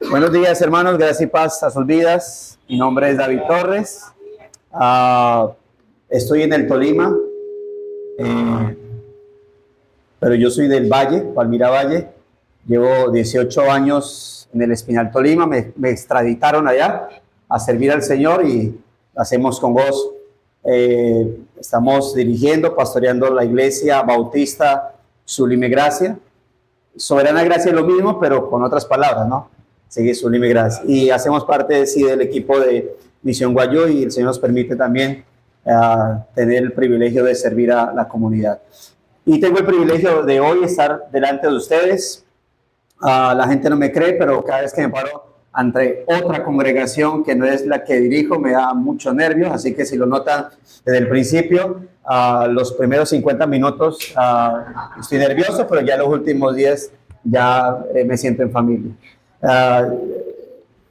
Buenos días, hermanos. Gracias y paz a sus vidas. Mi nombre es David Torres. Estoy en el Tolima, pero yo soy del Valle, Palmira Valle. Llevo 18 años en el Espinal Tolima. Me extraditaron allá a servir al Señor y hacemos con gozo. Estamos dirigiendo, pastoreando la iglesia bautista Sublime Gracia. Soberana Gracia es lo mismo, pero con otras palabras, ¿no? Sigue Sublime Gracia. Y hacemos parte del equipo de Misión Guayú y el Señor nos permite también tener el privilegio de servir a la comunidad. Y tengo el privilegio de hoy estar delante de ustedes. La gente no me cree, pero cada vez que me paro ante otra congregación que no es la que dirijo, me da mucho nervio. Así que si lo notan desde el principio, los primeros 50 minutos estoy nervioso, pero ya los últimos 10 ya me siento en familia.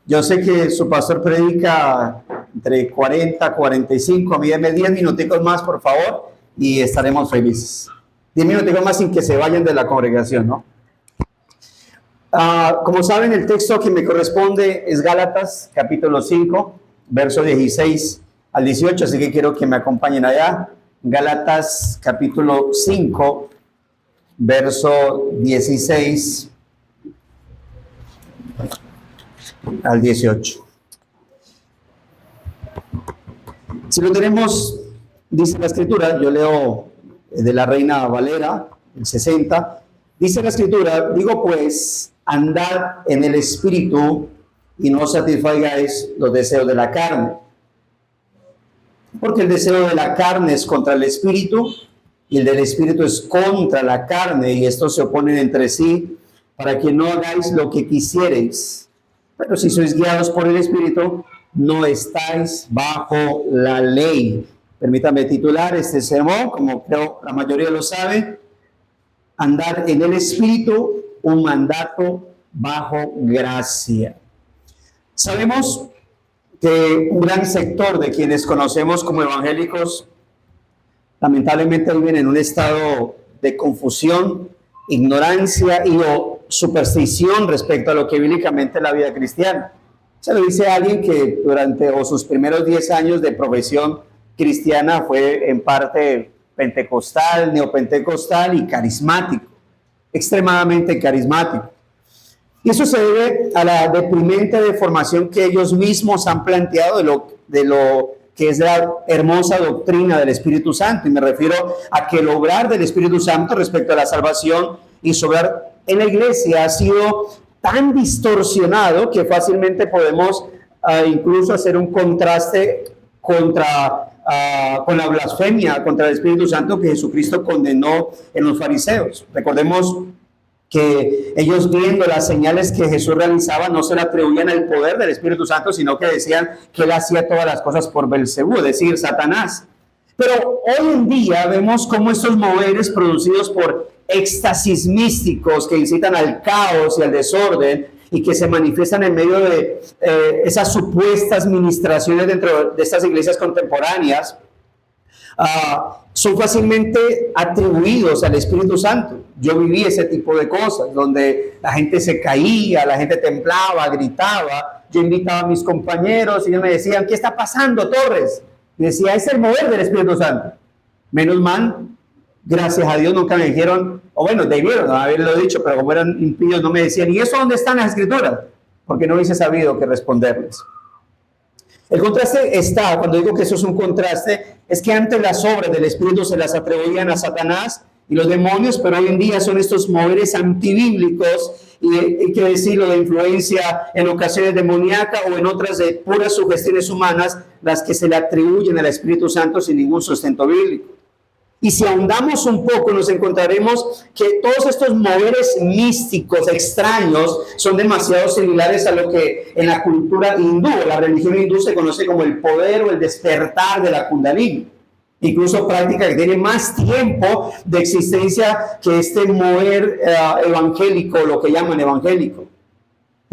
Yo sé que su pastor predica entre 40 a 45, a mí deme 10 minuticos más, por favor, y estaremos felices. 10 minuticos más sin que se vayan de la congregación, ¿no? Como saben, el texto que me corresponde es Gálatas, capítulo 5, verso 16 al 18, así que quiero que me acompañen allá. Gálatas, capítulo 5, verso 16 al 18. Si lo tenemos, dice la Escritura, yo leo de la Reina Valera, el 60, dice la Escritura, digo pues, andad en el Espíritu y no satisfagáis los deseos de la carne. Porque el deseo de la carne es contra el Espíritu y el del Espíritu es contra la carne, y estos se oponen entre sí para que no hagáis lo que quisierais. Pero si sois guiados por el Espíritu, no estáis bajo la ley. Permítame titular este sermón, como creo la mayoría lo sabe, andar en el Espíritu, un mandato bajo gracia. Sabemos que un gran sector de quienes conocemos como evangélicos lamentablemente viven en un estado de confusión, ignorancia y o superstición respecto a lo que bíblicamente es la vida cristiana. Se lo dice a alguien que durante sus primeros 10 años de profesión cristiana fue en parte pentecostal, neopentecostal y carismático, extremadamente carismático. Y eso se debe a la deprimente deformación que ellos mismos han planteado de lo que es la hermosa doctrina del Espíritu Santo. Y me refiero a que el obrar del Espíritu Santo respecto a la salvación y su obrar en la iglesia ha sido tan distorsionado que fácilmente podemos incluso hacer un contraste con la blasfemia contra el Espíritu Santo que Jesucristo condenó en los fariseos. Recordemos que ellos, viendo las señales que Jesús realizaba, no se le atribuían al poder del Espíritu Santo, sino que decían que él hacía todas las cosas por Belcebú, es decir, Satanás. Pero hoy en día vemos cómo estos moveres producidos por éxtasis místicos que incitan al caos y al desorden y que se manifiestan en medio de esas supuestas ministraciones dentro de estas iglesias contemporáneas, son fácilmente atribuidos al Espíritu Santo. Yo viví ese tipo de cosas, donde la gente se caía, la gente temblaba, gritaba. Yo invitaba a mis compañeros y ellos me decían, ¿qué está pasando, Torres? Y decía, es el mover del Espíritu Santo. Menos mal, gracias a Dios nunca me dijeron, o bueno, debieron haberlo dicho, pero como eran impíos no me decían, ¿y eso dónde están las Escrituras? Porque no hubiese sabido qué responderles. El contraste está, cuando digo que eso es un contraste, es que antes las obras del Espíritu se las atribuían a Satanás y los demonios, pero hoy en día son estos moveres antibíblicos y hay que decirlo, de influencia en ocasiones demoníaca o en otras de puras sugestiones humanas, las que se le atribuyen al Espíritu Santo sin ningún sustento bíblico. Y si ahondamos un poco, nos encontraremos que todos estos moveres místicos extraños son demasiado similares a lo que en la cultura hindú, la religión hindú, se conoce como el poder o el despertar de la Kundalini. Incluso práctica que tiene más tiempo de existencia que este mover evangélico, lo que llaman evangélico.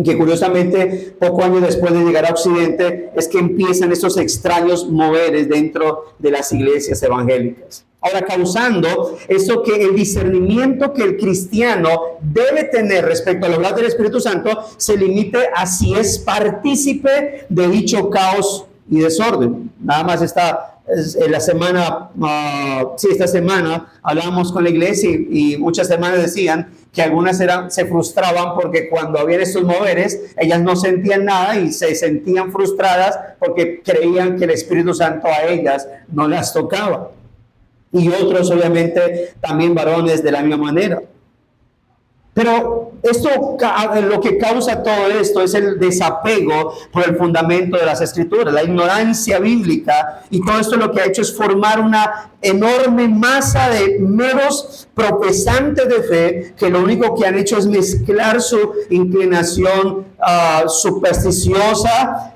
Que curiosamente, poco años después de llegar a Occidente, es que empiezan estos extraños moveres dentro de las iglesias evangélicas. Ahora, causando esto que el discernimiento que el cristiano debe tener respecto al hablar del Espíritu Santo se limite a si es partícipe de dicho caos y desorden. Nada más esta semana hablábamos con la iglesia y muchas hermanas decían que algunas se frustraban porque cuando habían estos moveres, ellas no sentían nada y se sentían frustradas porque creían que el Espíritu Santo a ellas no las tocaba. Y otros, obviamente, también varones de la misma manera. Pero lo que causa todo esto es el desapego por el fundamento de las Escrituras, la ignorancia bíblica, y todo esto lo que ha hecho es formar una enorme masa de meros profesantes de fe que lo único que han hecho es mezclar su inclinación supersticiosa,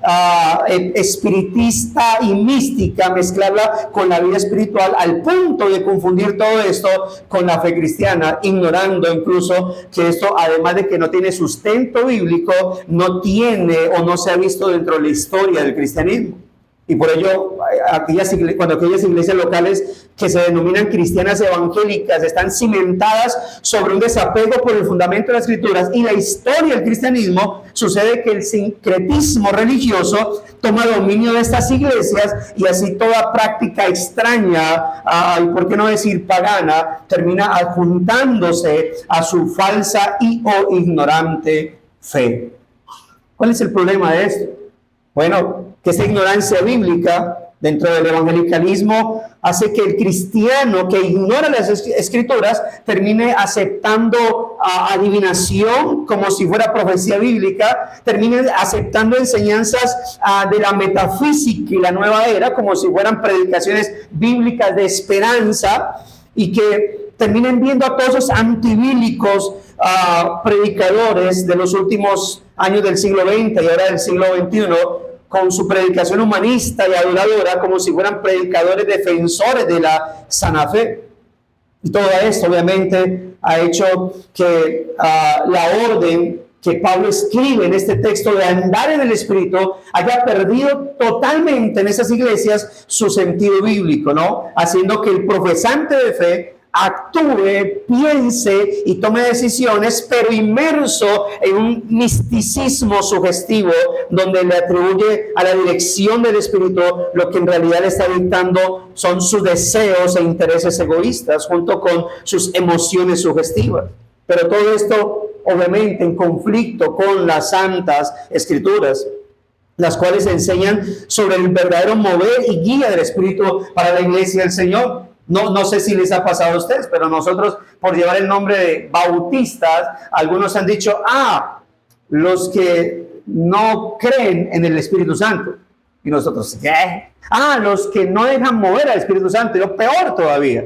espiritista y mística, mezclarla con la vida espiritual al punto de confundir todo esto con la fe cristiana, ignorando incluso que esto, además de que no tiene sustento bíblico, no tiene o no se ha visto dentro de la historia del cristianismo. Y por ello, cuando aquellas iglesias locales que se denominan cristianas evangélicas están cimentadas sobre un desapego por el fundamento de las Escrituras y la historia del cristianismo, sucede que el sincretismo religioso toma dominio de estas iglesias y así toda práctica extraña, y por qué no decir pagana, termina adjuntándose a su falsa o ignorante fe. ¿Cuál es el problema de esto? Bueno, que esa ignorancia bíblica dentro del evangelicalismo hace que el cristiano que ignora las Escrituras termine aceptando adivinación como si fuera profecía bíblica, termine aceptando enseñanzas de la metafísica y la nueva era como si fueran predicaciones bíblicas de esperanza, y que terminen viendo a todos esos antibíblicos predicadores de los últimos años del siglo XX y ahora del siglo XXI, con su predicación humanista y adoradora, como si fueran predicadores defensores de la sana fe. Y todo esto obviamente ha hecho que la orden que Pablo escribe en este texto de andar en el Espíritu haya perdido totalmente en esas iglesias su sentido bíblico, ¿no? Haciendo que el profesante de fe actúe, piense y tome decisiones, pero inmerso en un misticismo sugestivo donde le atribuye a la dirección del Espíritu lo que en realidad le está dictando son sus deseos e intereses egoístas junto con sus emociones sugestivas. Pero todo esto obviamente en conflicto con las santas Escrituras, las cuales enseñan sobre el verdadero mover y guía del Espíritu para la iglesia del Señor. No sé si les ha pasado a ustedes, pero nosotros, por llevar el nombre de bautistas, algunos han dicho, los que no creen en el Espíritu Santo. Y nosotros, ¿qué? Los que no dejan mover al Espíritu Santo, y lo peor todavía.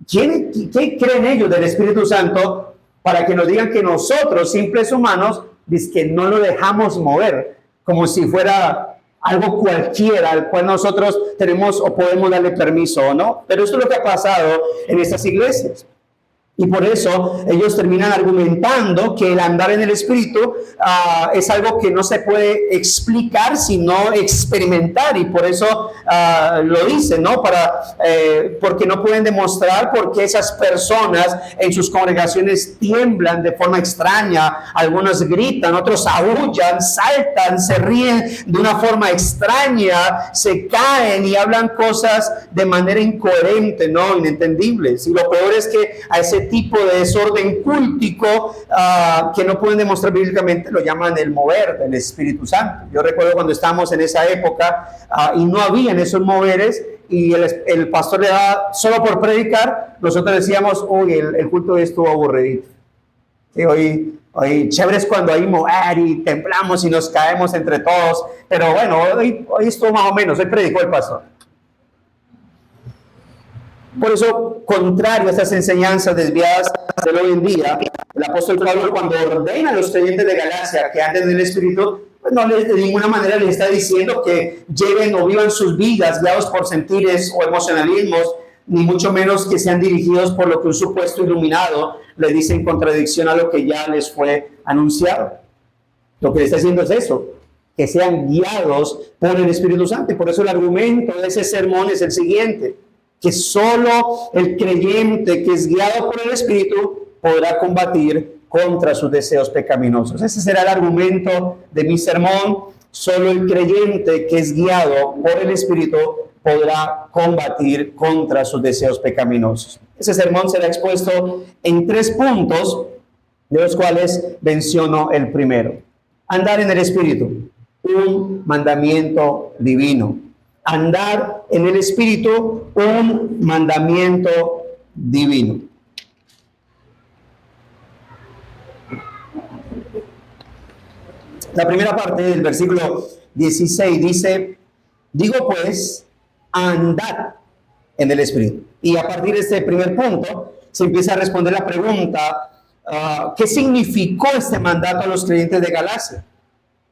¿Qué creen ellos del Espíritu Santo para que nos digan que nosotros, simples humanos, dice que no lo dejamos mover, como si fuera algo cualquiera al cual nosotros tenemos o podemos darle permiso o no? Pero esto es lo que ha pasado en estas iglesias. Y por eso ellos terminan argumentando que el andar en el Espíritu es algo que no se puede explicar, sino experimentar. Y por eso lo dicen, ¿no? Porque no pueden demostrar por qué esas personas en sus congregaciones tiemblan de forma extraña. Algunos gritan, otros aúllan, saltan, se ríen de una forma extraña, se caen y hablan cosas de manera incoherente, ¿no? Inentendibles. Y lo peor es que a ese tipo de desorden cultico que no pueden demostrar bíblicamente lo llaman el mover del Espíritu Santo. Yo recuerdo cuando estábamos en esa época y no habían esos moveres y el pastor le daba solo por predicar, nosotros decíamos, uy, el culto estuvo aburridito. Sí, hoy chévere es cuando hay mover y temblamos y nos caemos entre todos, pero bueno, hoy estuvo más o menos, hoy predicó el pastor. Por eso, contrario a estas enseñanzas desviadas de hoy en día, el apóstol Pablo, cuando ordena a los creyentes de Galacia que anden en el Espíritu, pues no de ninguna manera les está diciendo que lleven o vivan sus vidas guiados por sentires o emocionalismos, ni mucho menos que sean dirigidos por lo que un supuesto iluminado les dice en contradicción a lo que ya les fue anunciado. Lo que le está diciendo es eso, que sean guiados por el Espíritu Santo. Y por eso el argumento de ese sermón es el siguiente. que solo el creyente que es guiado por el Espíritu podrá combatir contra sus deseos pecaminosos. Ese será el argumento de mi sermón. Solo el creyente que es guiado por el Espíritu podrá combatir contra sus deseos pecaminosos. Ese sermón será expuesto en 3 puntos, de los cuales menciono el primero. Andar en el Espíritu, un mandamiento divino. Andar en el Espíritu, un mandamiento divino. La primera parte del versículo 16 dice, digo pues, andad en el Espíritu. Y a partir de este primer punto se empieza a responder la pregunta, ¿qué significó este mandato a los creyentes de Galacia?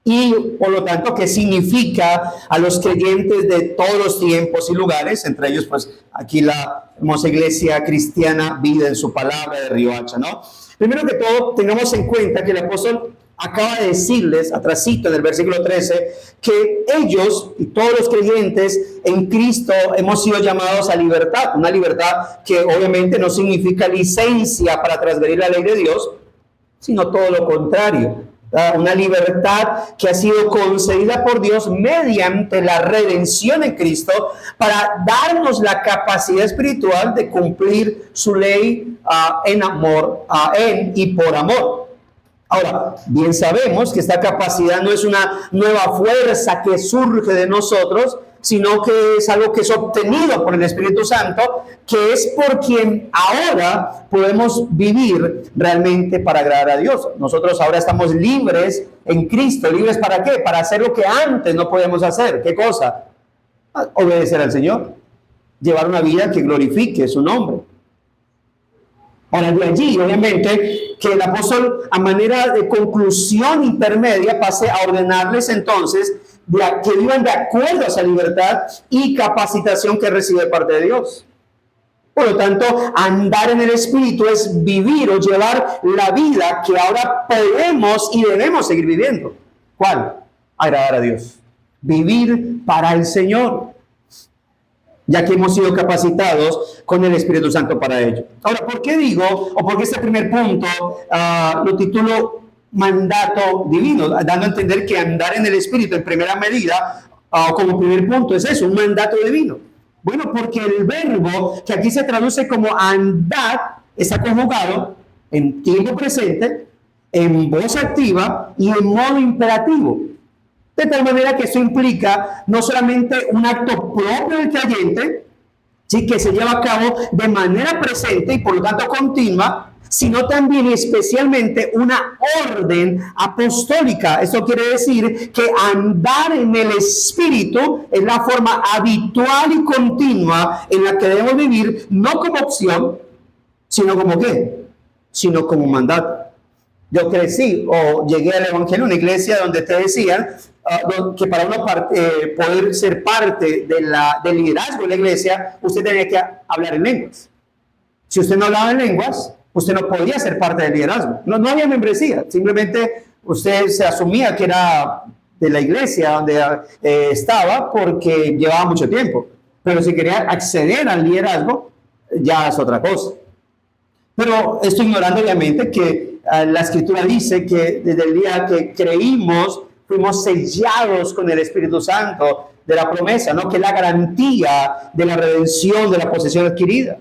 Y por lo tanto, ¿qué significa a los creyentes de todos los tiempos y lugares? Entre ellos, pues, aquí la hermosa iglesia cristiana Vida en su Palabra de Riohacha, ¿no? Primero que todo, tengamos en cuenta que el apóstol acaba de decirles, atrasito en el versículo 13, que ellos y todos los creyentes en Cristo hemos sido llamados a libertad. Una libertad que obviamente no significa licencia para transgredir la ley de Dios, sino todo lo contrario. Una libertad que ha sido concedida por Dios mediante la redención en Cristo para darnos la capacidad espiritual de cumplir su ley en amor, en y por amor. Ahora, bien sabemos que esta capacidad no es una nueva fuerza que surge de nosotros, sino que es algo que es obtenido por el Espíritu Santo, que es por quien ahora podemos vivir realmente para agradar a Dios. Nosotros ahora estamos libres en Cristo. ¿Libres para qué? Para hacer lo que antes no podíamos hacer. ¿Qué cosa? Obedecer al Señor. Llevar una vida que glorifique su nombre. Ahora, de allí, obviamente, que el apóstol, a manera de conclusión intermedia, pase a ordenarles entonces que vivan de acuerdo a esa libertad y capacitación que recibe de parte de Dios. Por lo tanto, andar en el Espíritu es vivir o llevar la vida que ahora podemos y debemos seguir viviendo. ¿Cuál? Agradar a Dios. Vivir para el Señor, ya que hemos sido capacitados con el Espíritu Santo para ello. Ahora, ¿por qué digo, o por qué este primer punto lo titulo mandato divino? Dando a entender que andar en el Espíritu en primera medida, como primer punto, es eso, un mandato divino. Bueno, porque el verbo que aquí se traduce como andar está conjugado en tiempo presente, en voz activa y en modo imperativo. De tal manera que eso implica no solamente un acto propio del creyente, ¿sí?, que se lleva a cabo de manera presente y por lo tanto continua, sino también y especialmente una orden apostólica. Esto quiere decir que andar en el Espíritu es la forma habitual y continua en la que debemos vivir, no como opción, sino como ¿qué? Sino como mandato. Yo crecí o llegué al Evangelio, una iglesia donde te decían que para uno poder ser parte del liderazgo de la iglesia, usted tenía que hablar en lenguas. Si usted no hablaba en lenguas, usted no podía ser parte del liderazgo. No había membresía, simplemente usted se asumía que era de la iglesia donde estaba porque llevaba mucho tiempo. Pero si quería acceder al liderazgo, ya es otra cosa. Pero estoy ignorando obviamente que la Escritura dice que desde el día que creímos, fuimos sellados con el Espíritu Santo de la promesa, ¿no?, que es la garantía de la redención de la posesión adquirida.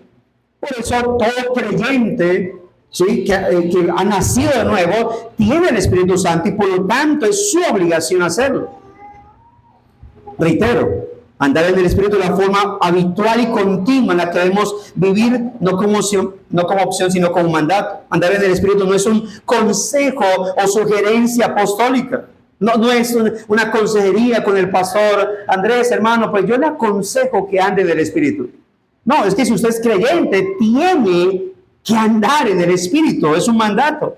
Por eso todo creyente, ¿sí?, que ha nacido de nuevo tiene el Espíritu Santo y por lo tanto es su obligación hacerlo. Reitero, andar en el Espíritu es la forma habitual y continua en la que debemos vivir, no como opción, sino como mandato. Andar en el Espíritu no es un consejo o sugerencia apostólica. No es una consejería con el pastor Andrés, hermano, pues yo le aconsejo que ande en el Espíritu. No, es que si usted es creyente, tiene que andar en el Espíritu, es un mandato.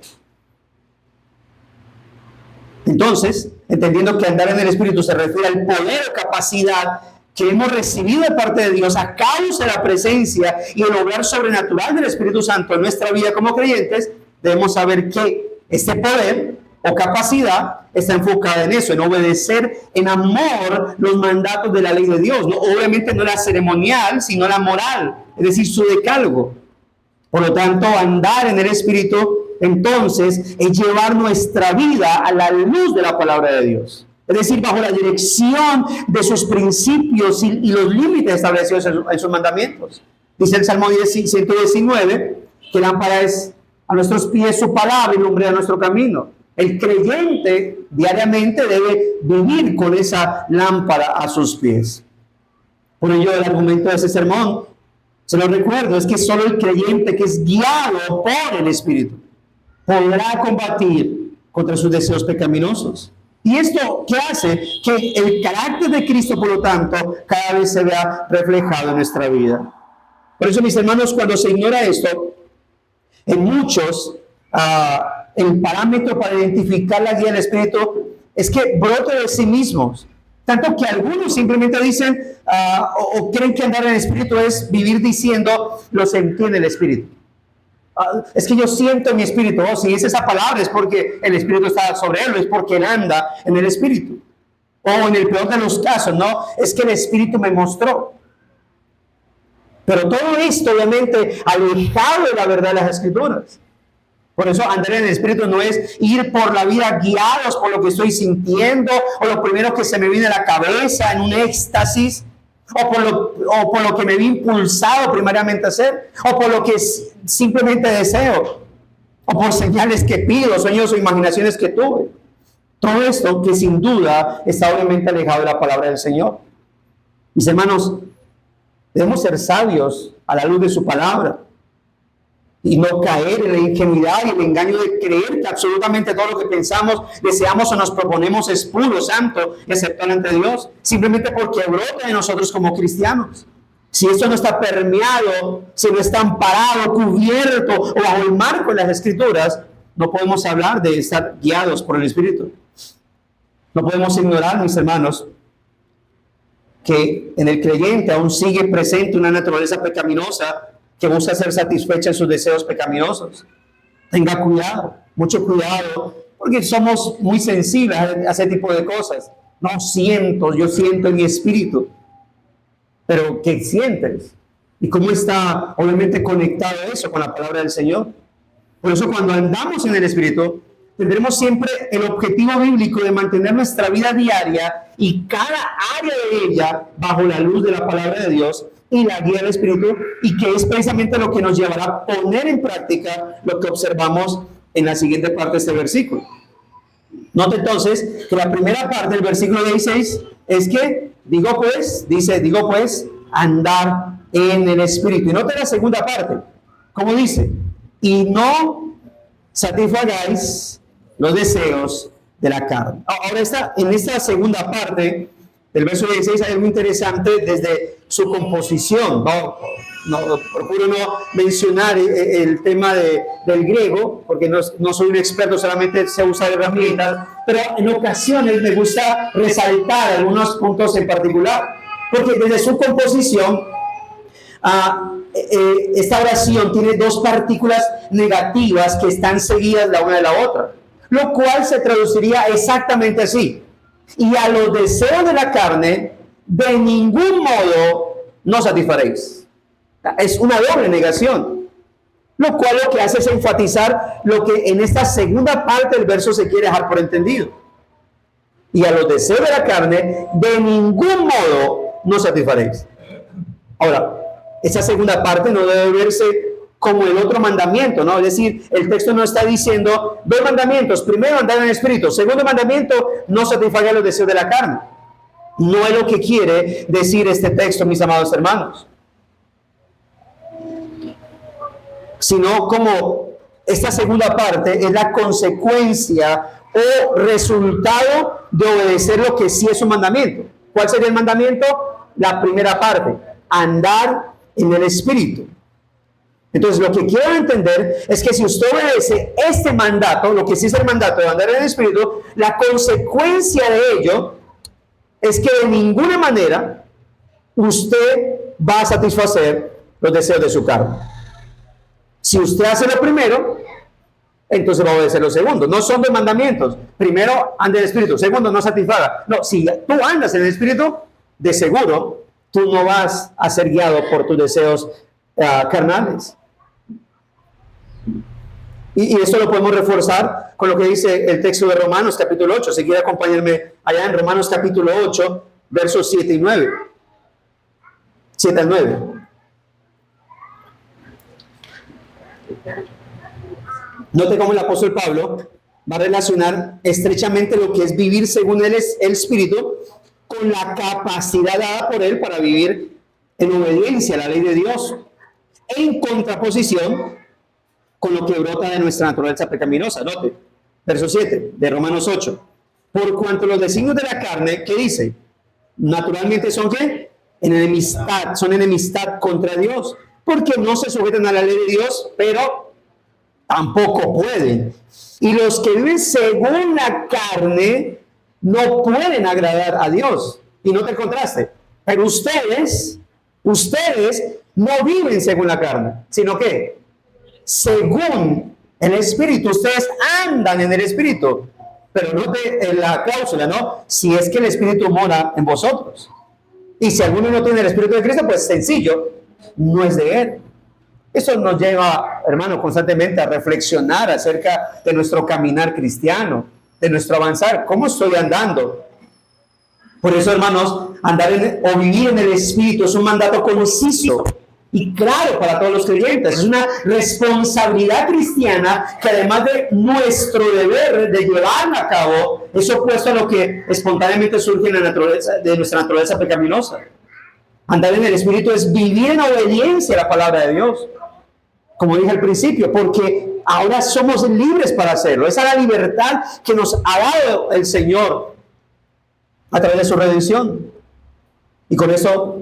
Entonces, entendiendo que andar en el Espíritu se refiere al poder o capacidad que hemos recibido de parte de Dios a causa de la presencia y el obrar sobrenatural del Espíritu Santo en nuestra vida como creyentes, debemos saber que este poder o capacidad está enfocada en eso, en obedecer en amor los mandatos de la ley de Dios. No, obviamente no la ceremonial, sino la moral, es decir, su decálogo. Por lo tanto, andar en el Espíritu, entonces, es llevar nuestra vida a la luz de la palabra de Dios. Es decir, bajo la dirección de sus principios y los límites establecidos en sus mandamientos. Dice el Salmo 119, que lámpara es a nuestros pies su palabra y lumbre a nuestro camino. El creyente diariamente debe vivir con esa lámpara a sus pies. Por ello, el argumento de ese sermón, se lo recuerdo, es que solo el creyente que es guiado por el Espíritu podrá combatir contra sus deseos pecaminosos. ¿Y esto qué hace? Que el carácter de Cristo, por lo tanto, cada vez se vea reflejado en nuestra vida. Por eso, mis hermanos, cuando se ignora esto, en muchos, el parámetro para identificar la guía del Espíritu es que brote de sí mismos. Tanto que algunos simplemente dicen o creen que andar en el Espíritu es vivir diciendo, lo sentí en el Espíritu. Es que yo siento en mi espíritu. Si es esa palabra es porque el Espíritu está sobre él, es porque él anda en el Espíritu. O en el peor de los casos, no, es que el Espíritu me mostró. Pero todo esto obviamente alejado de la verdad de las Escrituras. Por eso andar en el Espíritu no es ir por la vida guiados por lo que estoy sintiendo o lo primero que se me viene a la cabeza en un éxtasis, o por lo que me vi impulsado primariamente a hacer, o por lo que simplemente deseo, o por señales que pido, sueños o imaginaciones que tuve. Todo esto que sin duda está obviamente alejado de la palabra del Señor. Mis hermanos, debemos ser sabios a la luz de su palabra y no caer en la ingenuidad y el engaño de creer que absolutamente todo lo que pensamos, deseamos o nos proponemos es puro, santo y aceptable ante Dios, simplemente porque brota de nosotros como cristianos. Si esto no está permeado, si no está amparado, cubierto o bajo el marco de las Escrituras, no podemos hablar de estar guiados por el Espíritu. No podemos ignorar, mis hermanos, que en el creyente aún sigue presente una naturaleza pecaminosa que busca ser satisfecha en sus deseos pecaminosos. Tenga cuidado, mucho cuidado, porque somos muy sensibles a ese tipo de cosas. No siento, yo siento en mi espíritu. Pero ¿qué sientes? ¿Y cómo está obviamente conectado eso con la palabra del Señor? Por eso cuando andamos en el Espíritu, tendremos siempre el objetivo bíblico de mantener nuestra vida diaria y cada área de ella bajo la luz de la palabra de Dios y la guía del Espíritu, y que es precisamente lo que nos llevará a poner en práctica lo que observamos en la siguiente parte de este versículo. Note entonces que la primera parte del versículo 16 es que, digo pues, andar en el Espíritu. Y note la segunda parte, como dice, y no satisfagáis los deseos de la carne. Ahora en esta segunda parte del verso 16 hay algo interesante desde su composición. Procuro no mencionar el tema del griego, porque no soy un experto, solamente sé usar herramientas, pero en ocasiones me gusta resaltar algunos puntos en particular, porque desde su composición, esta oración tiene dos partículas negativas que están seguidas la una de la otra, lo cual se traduciría exactamente así: y a los deseos de la carne de ningún modo no satisfaréis. Es una doble negación, lo cual lo que hace es enfatizar lo que en esta segunda parte del verso se quiere dejar por entendido: y a los deseos de la carne de ningún modo no satisfaréis. Ahora, esa segunda parte no debe verse como el otro mandamiento, ¿no? Es decir, el texto no está diciendo dos mandamientos: primero, andar en el Espíritu; segundo mandamiento, no satisfacer los deseos de la carne. No es lo que quiere decir este texto, mis amados hermanos, sino como esta segunda parte es la consecuencia o resultado de obedecer lo que sí es un mandamiento. ¿Cuál sería el mandamiento? La primera parte: andar en el Espíritu. Entonces, lo que quiero entender es que si usted obedece este mandato, lo que sí es el mandato de andar en el Espíritu, la consecuencia de ello es que de ninguna manera usted va a satisfacer los deseos de su carne. Si usted hace lo primero, entonces va a obedecer los segundos. No son dos mandamientos. Primero, anda en el Espíritu. Segundo, no satisfaga. No, si tú andas en el Espíritu, de seguro, tú no vas a ser guiado por tus deseos carnales. Y esto lo podemos reforzar con lo que dice el texto de Romanos capítulo 8. Si quiere acompañarme allá en Romanos capítulo 8, versos 7 y 9. 7 al 9. Note cómo el apóstol Pablo va a relacionar estrechamente lo que es vivir según el Espíritu con la capacidad dada por él para vivir en obediencia a la ley de Dios, en contraposición con lo que brota de nuestra naturaleza pecaminosa. Note, verso 7 de Romanos 8. Por cuanto los designios de la carne, ¿qué dice? Naturalmente son ¿qué? Enemistad, son enemistad contra Dios, porque no se sujetan a la ley de Dios, pero tampoco pueden. Y los que viven según la carne no pueden agradar a Dios. Y no te contraste. Pero ustedes no viven según la carne, sino que según el Espíritu. Ustedes andan en el Espíritu. Pero note la cláusula, ¿no? Si es que el Espíritu mora en vosotros. Y si alguno no tiene el Espíritu de Cristo, pues sencillo, no es de Él. Eso nos lleva, hermano, constantemente a reflexionar acerca de nuestro caminar cristiano, de nuestro avanzar. ¿Cómo estoy andando? Por eso, hermanos, andar o vivir en el Espíritu es un mandato conciso y claro para todos los creyentes. Es una responsabilidad cristiana que, además de nuestro deber de llevarla a cabo, es opuesto a lo que espontáneamente surge en la naturaleza, de nuestra naturaleza pecaminosa. Andar en el Espíritu es vivir en obediencia a la palabra de Dios, como dije al principio, porque ahora somos libres para hacerlo. Esa es la libertad que nos ha dado el Señor a través de su redención. Y con eso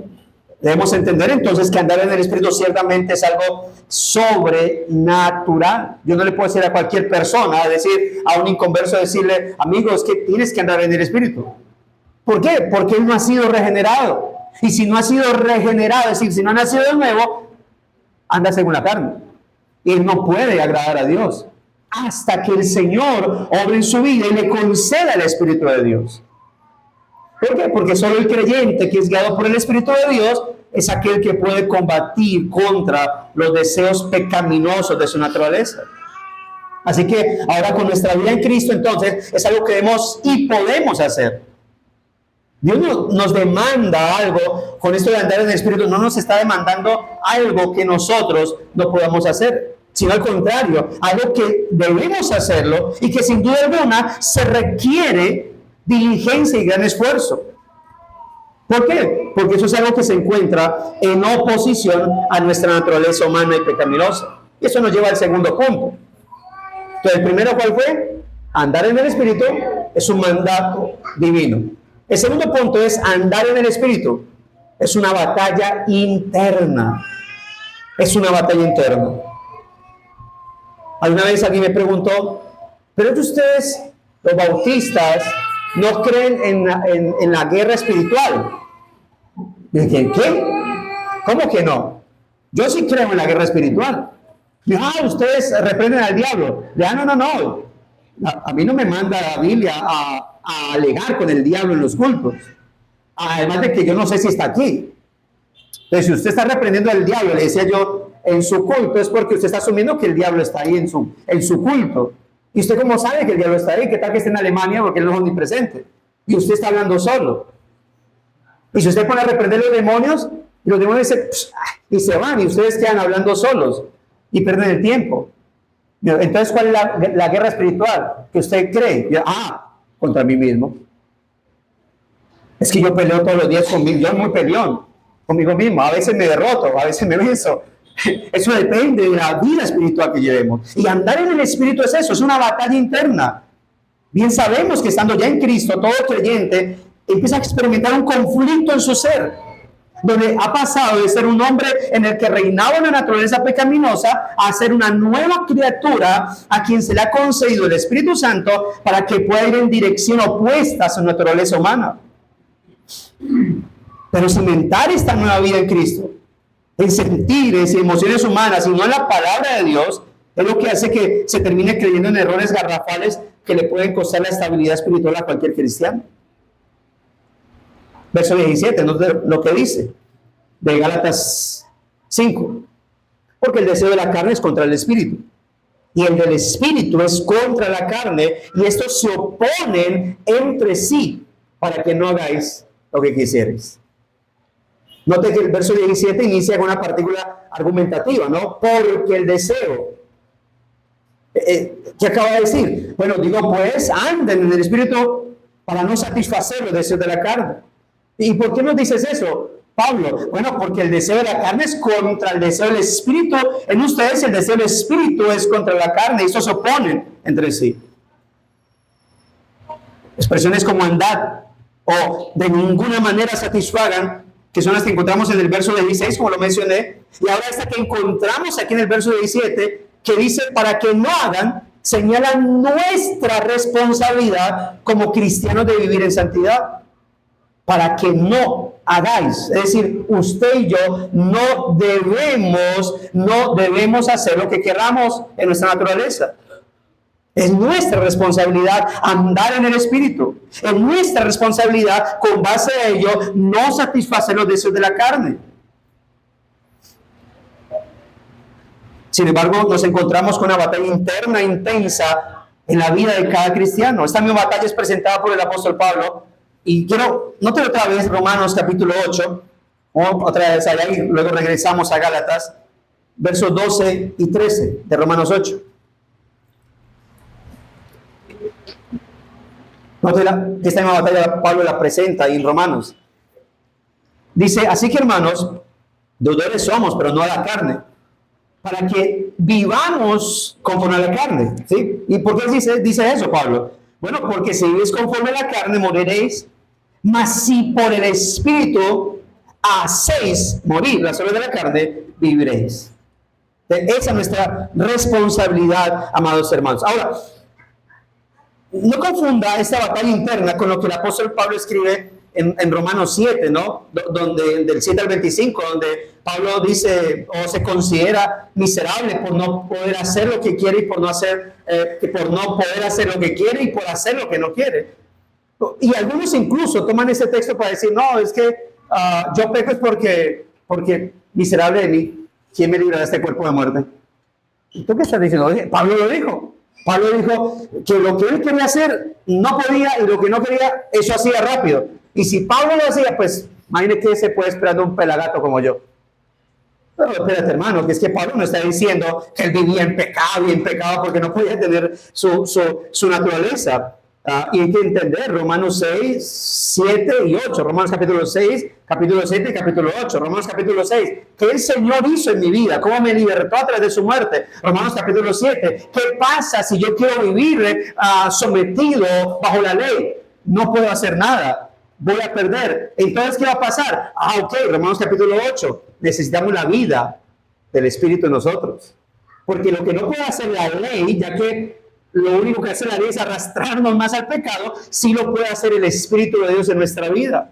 debemos entender entonces que andar en el Espíritu ciertamente es algo sobrenatural. Yo no le puedo decir a cualquier persona, decir a un inconverso, decirle, amigo, es que tienes que andar en el Espíritu. ¿Por qué? Porque él no ha sido regenerado. Y si no ha sido regenerado, es decir, si no ha nacido de nuevo, anda según la carne. Y él no puede agradar a Dios hasta que el Señor obre en su vida y le conceda el Espíritu de Dios. ¿Por qué? Porque solo el creyente que es guiado por el Espíritu de Dios es aquel que puede combatir contra los deseos pecaminosos de su naturaleza. Así que ahora con nuestra vida en Cristo, entonces, es algo que debemos y podemos hacer. Dios nos demanda algo, con esto de andar en el Espíritu, no nos está demandando algo que nosotros no podamos hacer, sino al contrario, algo que debemos hacerlo y que sin duda alguna se requiere diligencia y gran esfuerzo. ¿Por qué? Porque eso es algo que se encuentra en oposición a nuestra naturaleza humana y pecaminosa. Y eso nos lleva al segundo punto. Entonces, el primero, ¿cuál fue? Andar en el Espíritu es un mandato divino. El segundo punto es andar en el Espíritu. Es una batalla interna. Es una batalla interna. Alguna vez alguien me preguntó, ¿pero es que ustedes, los bautistas, no creen en la guerra espiritual? Y dije, ¿qué? ¿Cómo que no? Yo sí creo en la guerra espiritual. Dije, ustedes reprenden al diablo. Dije, no. A mí no me manda la Biblia a alegar con el diablo en los cultos. Además de que yo no sé si está aquí. Entonces, si usted está reprendiendo al diablo, le decía yo, en su culto, es porque usted está asumiendo que el diablo está ahí en su culto. ¿Y usted cómo sabe que el diablo está ahí? ¿Qué tal que esté en Alemania porque él no es omnipresente? Y usted está hablando solo. Y si usted pone a reprender los demonios, y los demonios y se van, y ustedes quedan hablando solos y pierden el tiempo. Entonces, ¿cuál es la guerra espiritual que usted cree? Contra mí mismo. Es que yo peleo todos los días conmigo. Yo soy muy peleón conmigo mismo. A veces me derroto, a veces me venzo. Eso depende de la vida espiritual que llevemos. Y andar en el Espíritu es eso, es una batalla interna. Bien sabemos que estando ya en Cristo, todo creyente empieza a experimentar un conflicto en su ser, donde ha pasado de ser un hombre en el que reinaba una naturaleza pecaminosa a ser una nueva criatura a quien se le ha concedido el Espíritu Santo para que pueda ir en dirección opuesta a su naturaleza humana. Pero cimentar esta nueva vida en Cristo, en sentires y emociones humanas y no en la palabra de Dios, Es lo que hace que se termine creyendo en errores garrafales que le pueden costar la estabilidad espiritual a cualquier cristiano. Verso 17, ¿no? Lo que dice de Gálatas 5. Porque el deseo de la carne es contra el espíritu, y el del espíritu es contra la carne, y estos se oponen entre sí para que no hagáis lo que quisierais. Note que el verso 17 inicia con una partícula argumentativa, ¿no? Porque el deseo. ¿Qué acaba de decir? Bueno, digo, pues anden en el espíritu para no satisfacer los deseos de la carne. ¿Y por qué nos dices eso, Pablo? Bueno, porque el deseo de la carne es contra el deseo del espíritu. En ustedes el deseo del espíritu es contra la carne, y estos se oponen entre sí. Expresiones como andad o de ninguna manera satisfagan, que son las que encontramos en el verso 16, como lo mencioné, y ahora esta que encontramos aquí en el verso 17, que dice, para que no hagan, señala nuestra responsabilidad como cristianos de vivir en santidad. Para que no hagáis, es decir, usted y yo no debemos hacer lo que queramos en nuestra naturaleza. Es nuestra responsabilidad andar en el Espíritu. Es nuestra responsabilidad, con base a ello, no satisfacer los deseos de la carne. Sin embargo, nos encontramos con una batalla interna intensa en la vida de cada cristiano. Esta misma batalla es presentada por el apóstol Pablo. Y quiero, note otra vez Romanos capítulo 8, otra vez allá, y luego regresamos a Gálatas, versos 12 y 13 de Romanos 8. Note que esta misma batalla Pablo la presenta ahí en Romanos. Dice, así que hermanos, deudores somos, pero no a la carne, para que vivamos conforme a la carne. ¿Sí? ¿Y por qué dice eso, Pablo? Bueno, porque si vivís conforme a la carne, moriréis. Mas si por el Espíritu hacéis morir las obras de la carne, viviréis. Esa es nuestra responsabilidad, amados hermanos. Ahora, no confunda esta batalla interna con lo que el apóstol Pablo escribe en Romanos 7, ¿no? Donde, del 7 al 25, donde Pablo dice o se considera miserable por no poder hacer lo que quiere y por no poder hacer lo que quiere y por hacer lo que no quiere. Y algunos incluso toman este texto para decir, no, es que yo peco es porque miserable de mí, ¿quién me librará de este cuerpo de muerte? ¿Tú qué estás diciendo? Pablo lo dijo. Pablo dijo que lo que él quería hacer no podía, y lo que no quería, eso hacía rápido. Y si Pablo lo hacía, pues imagínate que se puede esperar de un pelagato como yo. Pero espérate, hermano, que es que Pablo no está diciendo que él vivía en pecado porque no podía tener su naturaleza. Y hay que entender Romanos 6, 7 y 8, Romanos capítulo 6, capítulo 7 y capítulo 8, Romanos capítulo 6, ¿qué el Señor hizo en mi vida? ¿Cómo me libertó a través de su muerte? Romanos capítulo 7, ¿qué pasa si yo quiero vivir sometido bajo la ley? No puedo hacer nada, voy a perder. Entonces, ¿qué va a pasar? Ok, Romanos capítulo 8, necesitamos la vida del Espíritu en nosotros. Porque lo que no puede hacer la ley, ya que lo único que hace la ley es arrastrarnos más al pecado, sí lo puede hacer el Espíritu de Dios en nuestra vida.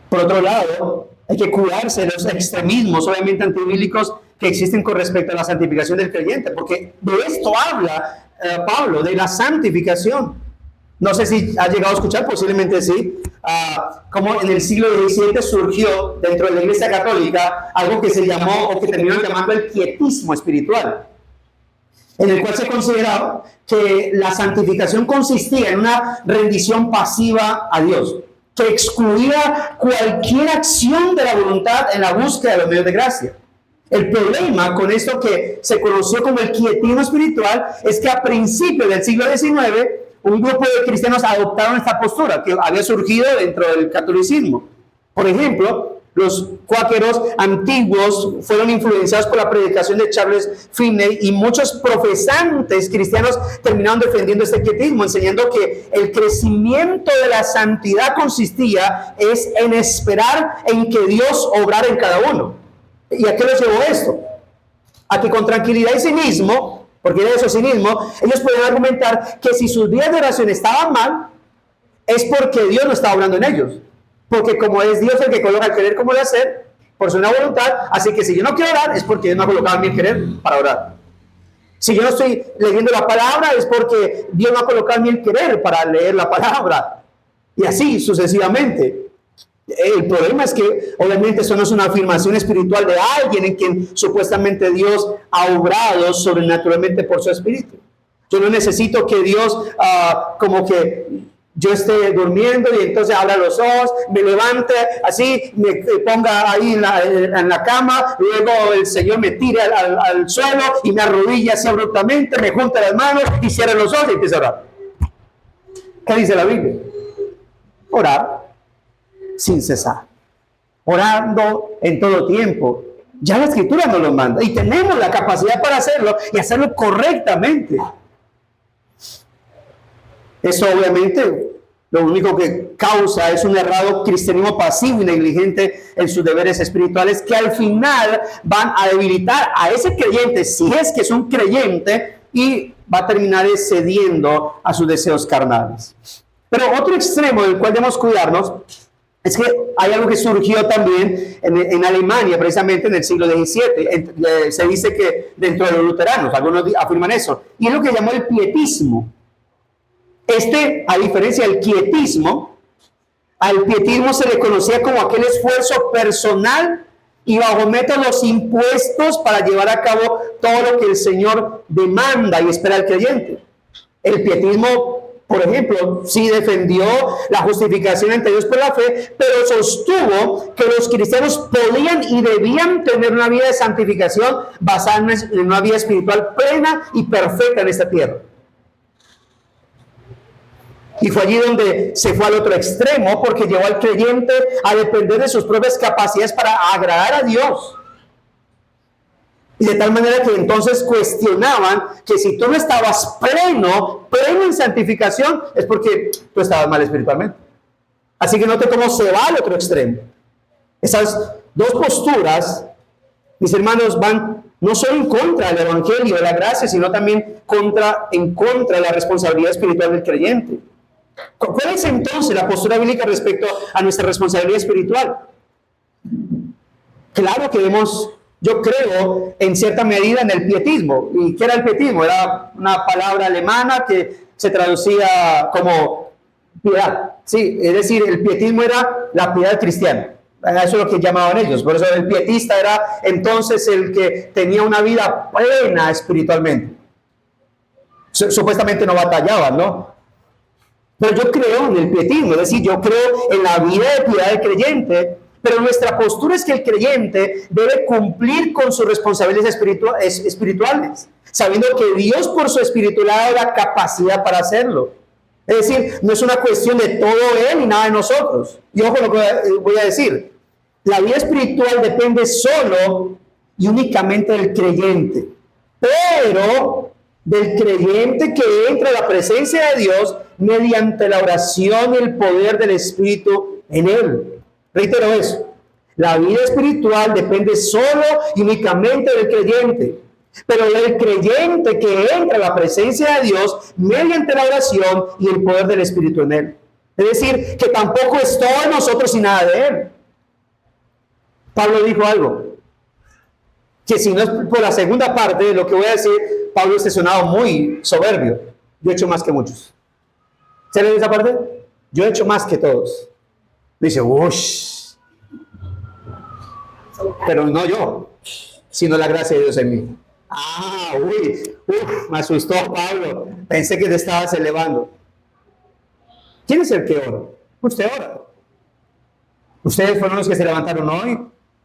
Por otro lado, hay que cuidarse de los extremismos, obviamente antibíblicos, que existen con respecto a la santificación del creyente, porque de esto habla Pablo, de la santificación. No sé si ha llegado a escuchar, posiblemente sí, como en el siglo XVII surgió dentro de la Iglesia Católica algo que se llamó, o que terminaron llamando el quietismo espiritual, en el cual se consideraba que la santificación consistía en una rendición pasiva a Dios, que excluía cualquier acción de la voluntad en la búsqueda de los medios de gracia. El problema con esto que se conoció como el quietismo espiritual es que a principios del siglo XIX un grupo de cristianos adoptaron esta postura que había surgido dentro del catolicismo. Por ejemplo, los cuáqueros antiguos fueron influenciados por la predicación de Charles Finney, y muchos profesantes cristianos terminaron defendiendo este quietismo, enseñando que el crecimiento de la santidad consistía en esperar en que Dios obrara en cada uno. ¿Y a qué les llevó esto? A que con tranquilidad y cinismo, porque era eso, cinismo, ellos podían argumentar que si sus vidas de oración estaban mal, es porque Dios no estaba obrando en ellos. Porque como es Dios el que coloca el querer como el hacer, por su buena voluntad. Así que si yo no quiero orar, es porque Dios no ha colocado en mi querer para orar. Si yo no estoy leyendo la palabra, es porque Dios no ha colocado en mi querer para leer la palabra. Y así sucesivamente. El problema es que obviamente eso no es una afirmación espiritual de alguien en quien supuestamente Dios ha obrado sobrenaturalmente por su espíritu. Yo no necesito que Dios como que yo esté durmiendo y entonces abra los ojos, me levante así, me ponga ahí en la cama, luego el Señor me tire al suelo y me arrodilla así abruptamente, me junta las manos y cierra los ojos y empieza a orar. ¿Qué dice la Biblia? Orar sin cesar, orando en todo tiempo. Ya la Escritura nos lo manda y tenemos la capacidad para hacerlo y hacerlo correctamente. Eso obviamente lo único que causa es un errado cristianismo pasivo y negligente en sus deberes espirituales que al final van a debilitar a ese creyente, si es que es un creyente, y va a terminar cediendo a sus deseos carnales. Pero otro extremo del cual debemos cuidarnos es que hay algo que surgió también en Alemania, precisamente en el siglo XVII. Se dice que dentro de los luteranos, algunos afirman eso, y es lo que llamó el pietismo. A diferencia del quietismo, al pietismo se le conocía como aquel esfuerzo personal y bajo métodos impuestos para llevar a cabo todo lo que el Señor demanda y espera al creyente. El pietismo, por ejemplo, sí defendió la justificación ante Dios por la fe, pero sostuvo que los cristianos podían y debían tener una vida de santificación basada en una vida espiritual plena y perfecta en esta tierra. Y fue allí donde se fue al otro extremo, porque llevó al creyente a depender de sus propias capacidades para agradar a Dios. Y de tal manera que entonces cuestionaban que si tú no estabas pleno en santificación, es porque tú estabas mal espiritualmente. Así que note cómo se va al otro extremo. Esas dos posturas, mis hermanos, van no solo en contra del evangelio, de la gracia, sino también en contra de la responsabilidad espiritual del creyente. ¿Cuál es entonces la postura bíblica respecto a nuestra responsabilidad espiritual? Claro que yo creo en cierta medida en el pietismo. ¿Y qué era el pietismo? Era una palabra alemana que se traducía como piedad. Sí, es decir, el pietismo era la piedad cristiana. Eso es lo que llamaban ellos. Por eso el pietista era entonces el que tenía una vida plena espiritualmente. Supuestamente no batallaban, ¿no? Pero yo creo en el pietismo, es decir, yo creo en la vida de piedad del creyente, pero nuestra postura es que el creyente debe cumplir con sus responsabilidades espirituales, sabiendo que Dios por su espíritu le ha dado la capacidad para hacerlo. Es decir, no es una cuestión de todo Él y nada de nosotros. Y ojo lo que voy a decir, la vida espiritual depende solo y únicamente del creyente, pero del creyente que entra a la presencia de Dios mediante la oración y el poder del Espíritu en él. Reitero eso. La vida espiritual depende solo y únicamente del creyente, pero del creyente que entra a la presencia de Dios mediante la oración y el poder del Espíritu en él. Es decir, que tampoco es todo de nosotros y nada de él. Pablo dijo algo, que si no es por la segunda parte de lo que voy a decir, Pablo ha sonado muy soberbio. Yo he hecho más que muchos. ¿Se lee esa parte? Yo he hecho más que todos. Dice, uff. Pero no yo, sino la gracia de Dios en mí. Me asustó Pablo. Pensé que te estabas elevando. ¿Quién es el que ora? Usted ora. Ustedes fueron los que se levantaron hoy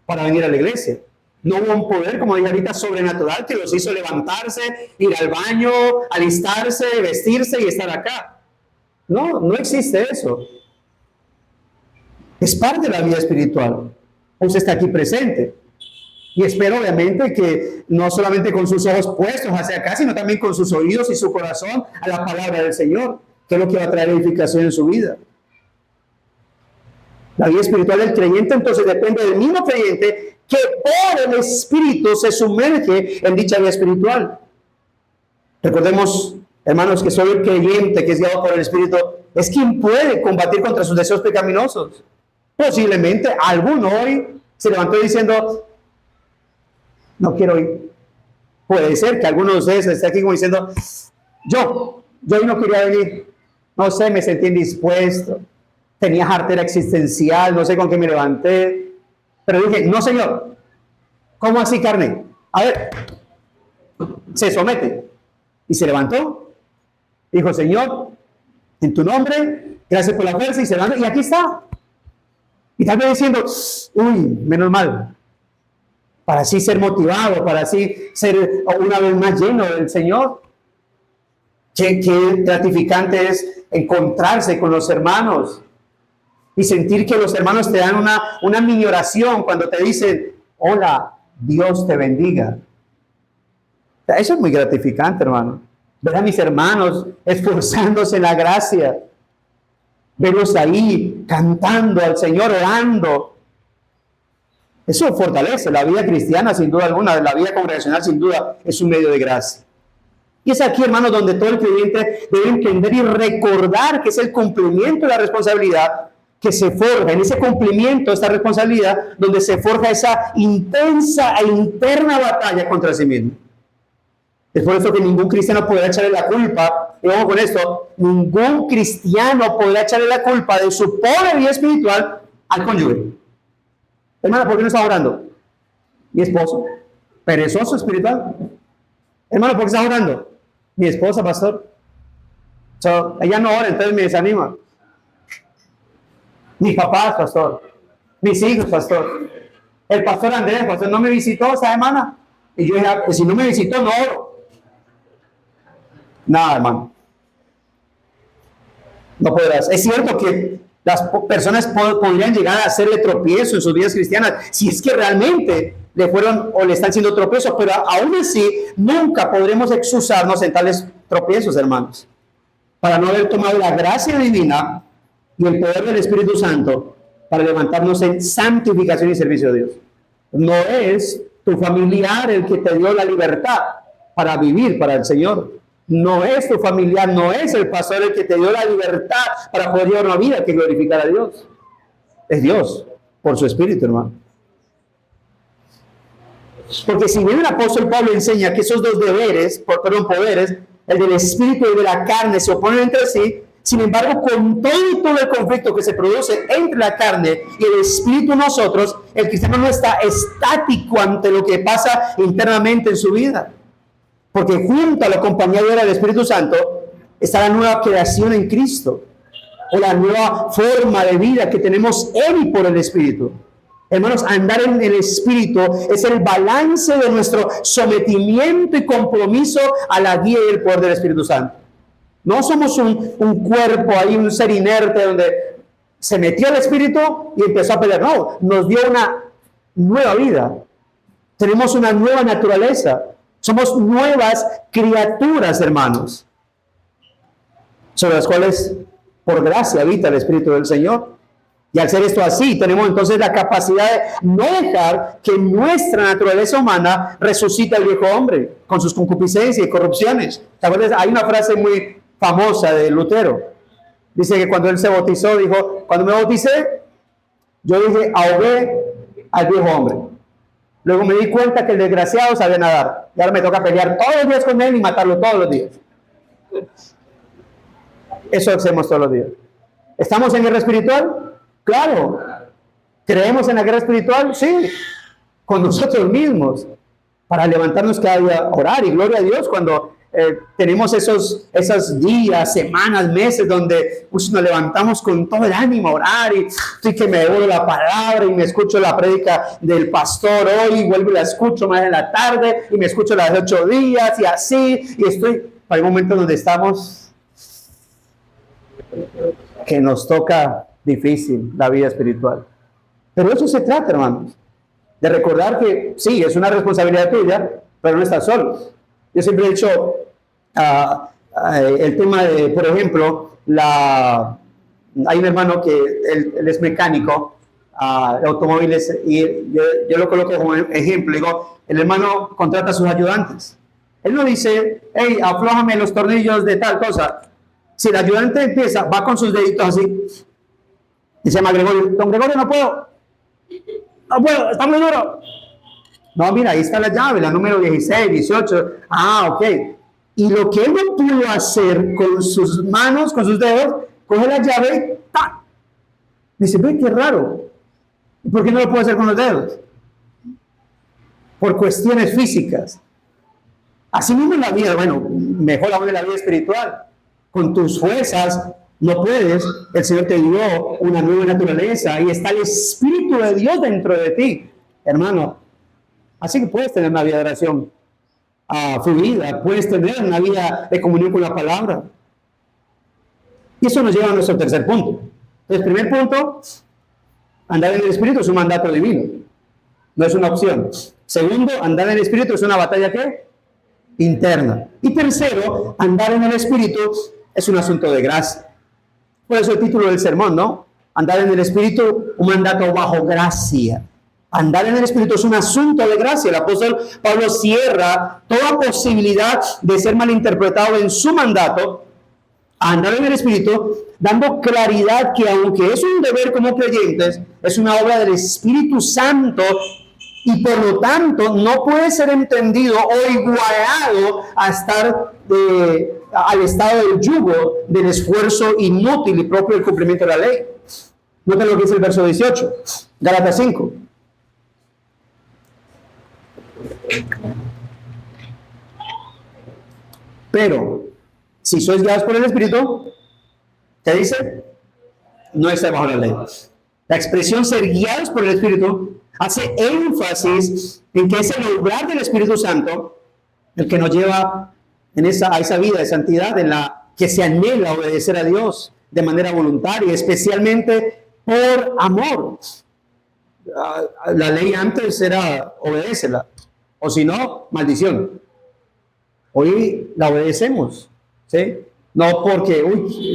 para venir a la iglesia. No hubo un poder, como dije ahorita, sobrenatural que los hizo levantarse, ir al baño, alistarse, vestirse y estar acá. No existe eso. Es parte de la vida espiritual. Usted está aquí presente. Y espero obviamente que no solamente con sus ojos puestos hacia acá, sino también con sus oídos y su corazón a la palabra del Señor, que es lo que va a traer edificación en su vida. La vida espiritual del creyente entonces depende del mismo creyente que por el Espíritu se sumerge en dicha vida espiritual. Recordemos, hermanos, que solo el creyente que es guiado por el Espíritu es quien puede combatir contra sus deseos pecaminosos. Posiblemente alguno hoy Se levantó diciendo, no quiero ir. Puede ser que algunos de ustedes estén aquí como diciendo, yo hoy no quería venir. No sé, me sentí indispuesto. Tenía jartera existencial, no sé con qué me levanté. Pero dije, no, Señor, ¿cómo así carne? A ver, se somete. Y se levantó. Dijo, Señor, en tu nombre, gracias por la fuerza. Y se levantó. Y aquí está. Y tal vez diciendo, uy, menos mal. Para así ser motivado, para así ser una vez más lleno del Señor. Qué gratificante es encontrarse con los hermanos y sentir que los hermanos te dan una mini oración cuando te dicen, hola, Dios te bendiga. Eso es muy gratificante, hermano. Ver a mis hermanos esforzándose en la gracia. Verlos ahí cantando al Señor, orando. Eso fortalece la vida cristiana, sin duda alguna. La vida congregacional, sin duda, es un medio de gracia. Y es aquí, hermanos, donde todo el creyente debe entender y recordar que es el cumplimiento de la responsabilidad que se forja, en ese cumplimiento de esta responsabilidad, donde se forja esa intensa e interna batalla contra sí mismo. Es por eso que ningún cristiano podrá echarle la culpa, y vamos con esto, ningún cristiano podrá echarle la culpa de su pobre vida espiritual al cónyuge. Hermana, ¿por qué no está orando? Mi esposo, perezoso espiritual. Hermano, ¿por qué está orando? Mi esposa, pastor. Ella no ora, entonces me desanima. Mis papás, pastor. Mis hijos, pastor. El pastor Andrés, pastor, no me visitó esta semana. Y yo dije, pues si no me visitó, no oro. Nada, hermano. No podrás. Es cierto que las personas podrían llegar a hacerle tropiezo en sus vidas cristianas, si es que realmente le fueron o le están siendo tropiezos, pero aún así nunca podremos excusarnos en tales tropiezos, hermanos, para no haber tomado la gracia divina y el poder del Espíritu Santo para levantarnos en santificación y servicio a Dios. No es tu familiar el que te dio la libertad para vivir para el Señor. No es tu familiar, no es el pastor el que te dio la libertad para poder llevar una vida que glorificar a Dios. Es Dios, por su Espíritu, hermano. Porque si bien el apóstol Pablo enseña que esos dos poderes, el del Espíritu y el de la carne, se oponen entre sí, sin embargo, con todo el conflicto que se produce entre la carne y el Espíritu en nosotros, el cristiano no está estático ante lo que pasa internamente en su vida. Porque junto a la compañía del Espíritu Santo está la nueva creación en Cristo, o la nueva forma de vida que tenemos en y por el Espíritu. Hermanos, andar en el Espíritu es el balance de nuestro sometimiento y compromiso a la guía y el poder del Espíritu Santo. No somos un cuerpo ahí, un ser inerte donde se metió el Espíritu y empezó a pelear. No, nos dio una nueva vida. Tenemos una nueva naturaleza. Somos nuevas criaturas, hermanos, sobre las cuales por gracia habita el Espíritu del Señor. Y al ser esto así, tenemos entonces la capacidad de no dejar que nuestra naturaleza humana resucite al viejo hombre con sus concupiscencias y corrupciones. Hay una frase muy famosa de Lutero. Dice que cuando él se bautizó, dijo, cuando me bauticé, yo dije, ahogué al viejo hombre. Luego me di cuenta que el desgraciado sabía nadar. Y ahora me toca pelear todos los días con él y matarlo todos los días. Eso hacemos todos los días. ¿Estamos en guerra espiritual? Claro. ¿Creemos en la guerra espiritual? Sí. Con nosotros mismos. Para levantarnos cada día a orar. Y gloria a Dios cuando tenemos esos días, semanas, meses donde nos levantamos con todo el ánimo a orar y que me devoro la palabra y me escucho la prédica del pastor hoy y vuelvo y la escucho más en la tarde y me escucho las 8 días y así y estoy. Hay momentos donde estamos que nos toca difícil la vida espiritual. Pero eso se trata, hermanos, de recordar que sí, es una responsabilidad tuya, pero no estás solo. Yo siempre he dicho el tema de, por ejemplo, hay un hermano que él es mecánico de automóviles y yo lo coloco como ejemplo. Digo, el hermano contrata a sus ayudantes. Él no dice, hey, aflójame los tornillos de tal cosa. Si el ayudante empieza, va con sus deditos así y se llama Gregorio, don Gregorio, no puedo. Ah, bueno, está muy duro. No, mira, ahí está la llave, la número 16, 18. Ah, ok. Y lo que él no pudo hacer con sus manos, con sus dedos, coge la llave y ¡tac! Dice, ve, qué raro. ¿Por qué no lo puedo hacer con los dedos? Por cuestiones físicas. Así mismo en la vida, bueno, mejor aún en la vida espiritual. Con tus fuerzas no puedes. El Señor te dio una nueva naturaleza y está el Espíritu de Dios dentro de ti, hermano. Así que puedes tener una vida de oración fluida, puedes tener una vida de comunión con la palabra. Y eso nos lleva a nuestro tercer punto. El primer punto, andar en el Espíritu es un mandato divino, no es una opción. Segundo, andar en el Espíritu es una batalla ¿qué? Interna. Y tercero, andar en el Espíritu es un asunto de gracia. Por eso el título del sermón, ¿no? Andar en el Espíritu, un mandato bajo gracia. Andar en el Espíritu es un asunto de gracia. El apóstol Pablo cierra toda posibilidad de ser malinterpretado en su mandato a andar en el Espíritu, dando claridad que aunque es un deber como creyentes, es una obra del Espíritu Santo y por lo tanto no puede ser entendido o igualado a estar al estado del yugo del esfuerzo inútil y propio del cumplimiento de la ley. Noten lo que dice el verso 18, Gálatas 5. Pero si sois guiados por el Espíritu, ¿qué dice? No está bajo la ley. La expresión ser guiados por el Espíritu hace énfasis en que es el obrar del Espíritu Santo el que nos lleva a esa vida de santidad en la que se anhela obedecer a Dios de manera voluntaria, especialmente por amor. La ley antes era obedécela, o si no, maldición. Hoy la obedecemos, ¿sí? No porque,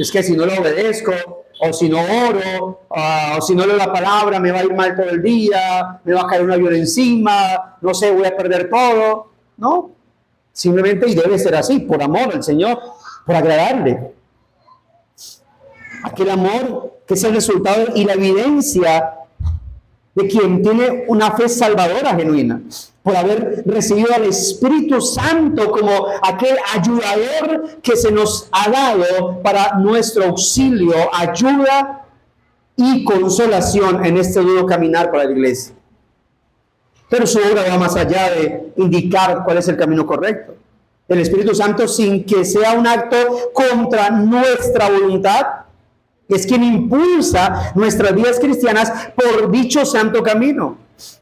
es que si no la obedezco, o si no oro, o si no leo la palabra, me va a ir mal todo el día, me va a caer un avión encima, no sé, voy a perder todo. No, simplemente, y debe ser así, por amor al Señor, por agradarle. Aquel amor que es el resultado y la evidencia de quien tiene una fe salvadora genuina, por haber recibido al Espíritu Santo como aquel ayudador que se nos ha dado para nuestro auxilio, ayuda y consolación en este duro caminar para la iglesia. Pero su obra va más allá de indicar cuál es el camino correcto. El Espíritu Santo, sin que sea un acto contra nuestra voluntad, es quien impulsa nuestras vidas cristianas por dicho santo camino.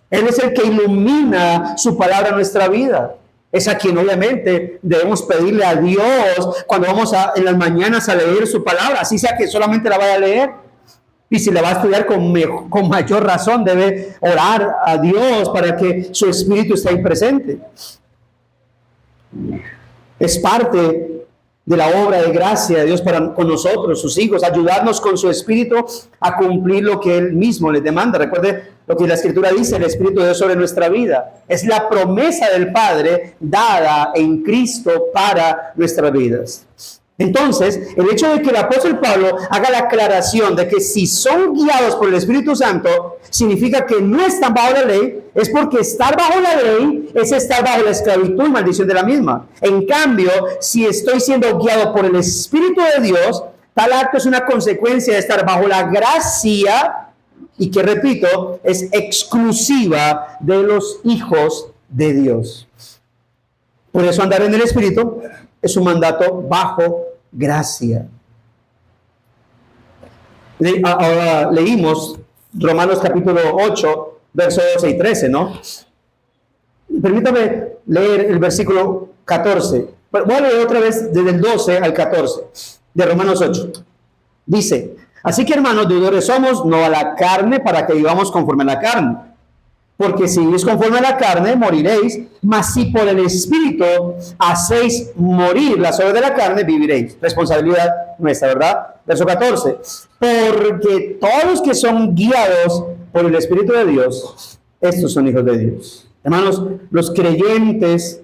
Él es el que ilumina su palabra en nuestra vida. Es a quien obviamente debemos pedirle a Dios cuando vamos en las mañanas a leer su palabra, así sea que solamente la vaya a leer. Y si la va a estudiar con mayor razón, debe orar a Dios para que su Espíritu esté ahí presente. Es parte de la obra de gracia de Dios con nosotros, sus hijos, ayudarnos con su Espíritu a cumplir lo que Él mismo les demanda. Recuerde lo que la Escritura dice, el Espíritu de Dios sobre nuestra vida. Es la promesa del Padre dada en Cristo para nuestras vidas. Entonces, el hecho de que el apóstol Pablo haga la aclaración de que si son guiados por el Espíritu Santo, significa que no están bajo la ley, es porque estar bajo la ley es estar bajo la esclavitud y maldición de la misma. En cambio, si estoy siendo guiado por el Espíritu de Dios, tal acto es una consecuencia de estar bajo la gracia y que, repito, es exclusiva de los hijos de Dios. Por eso andar en el Espíritu es un mandato bajo gracia. Ahora leímos Romanos capítulo 8, versos 12 y 13, ¿no? Permítame leer el versículo 14. Voy a leer otra vez desde el 12 al 14 de Romanos 8. Dice, así que hermanos, deudores somos, no a la carne, para que vivamos conforme a la carne. Porque si vivís conforme a la carne, moriréis, mas si por el Espíritu hacéis morir las obras de la carne, viviréis. Responsabilidad nuestra, ¿verdad? Verso 14. Porque todos los que son guiados por el Espíritu de Dios, estos son hijos de Dios. Hermanos, los creyentes,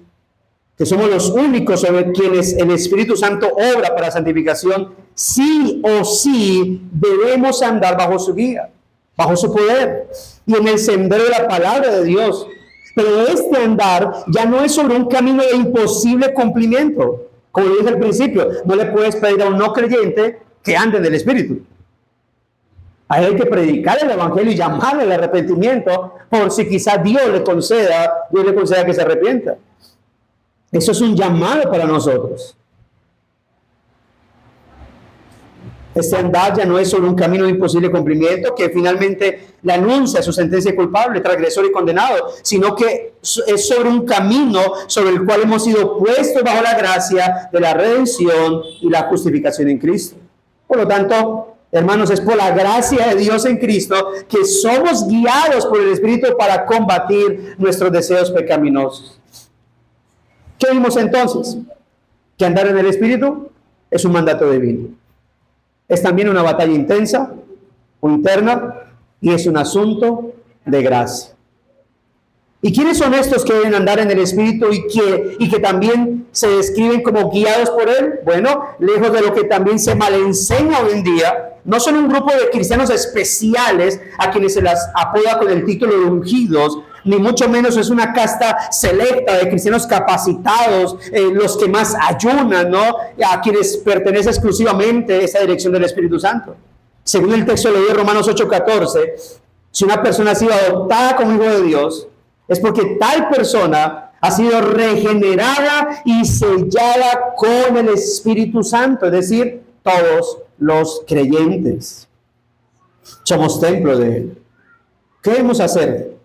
que somos los únicos sobre quienes el Espíritu Santo obra para santificación, sí o sí debemos andar bajo su guía. bajo su poder y en el sendero de la palabra de Dios. Pero este andar ya no es sobre un camino de imposible cumplimiento. Como dije al principio, no le puedes pedir a un no creyente que ande en el Espíritu. Hay que predicar el Evangelio y llamarle al arrepentimiento por si quizás Dios le conceda que se arrepienta. Eso es un llamado para nosotros. Este andar ya no es sobre un camino de imposible cumplimiento que finalmente le anuncia su sentencia culpable, transgresor y condenado, sino que es sobre un camino sobre el cual hemos sido puestos bajo la gracia de la redención y la justificación en Cristo. Por lo tanto, hermanos, es por la gracia de Dios en Cristo que somos guiados por el Espíritu para combatir nuestros deseos pecaminosos. ¿Qué vimos entonces? Que andar en el Espíritu es un mandato divino. Es también una batalla intensa o interna y es un asunto de gracia. ¿Y quiénes son estos que deben andar en el Espíritu y que también se describen como guiados por Él? Bueno, lejos de lo que también se malenseña hoy en día, no son un grupo de cristianos especiales a quienes se las apoda con el título de ungidos, ni mucho menos es una casta selecta de cristianos capacitados, los que más ayunan, ¿no? A quienes pertenece exclusivamente esa dirección del Espíritu Santo. Según el texto leído de Romanos 8:14, si una persona ha sido adoptada como hijo de Dios, es porque tal persona ha sido regenerada y sellada con el Espíritu Santo, es decir, todos los creyentes. Somos templo de Él. ¿Qué debemos hacer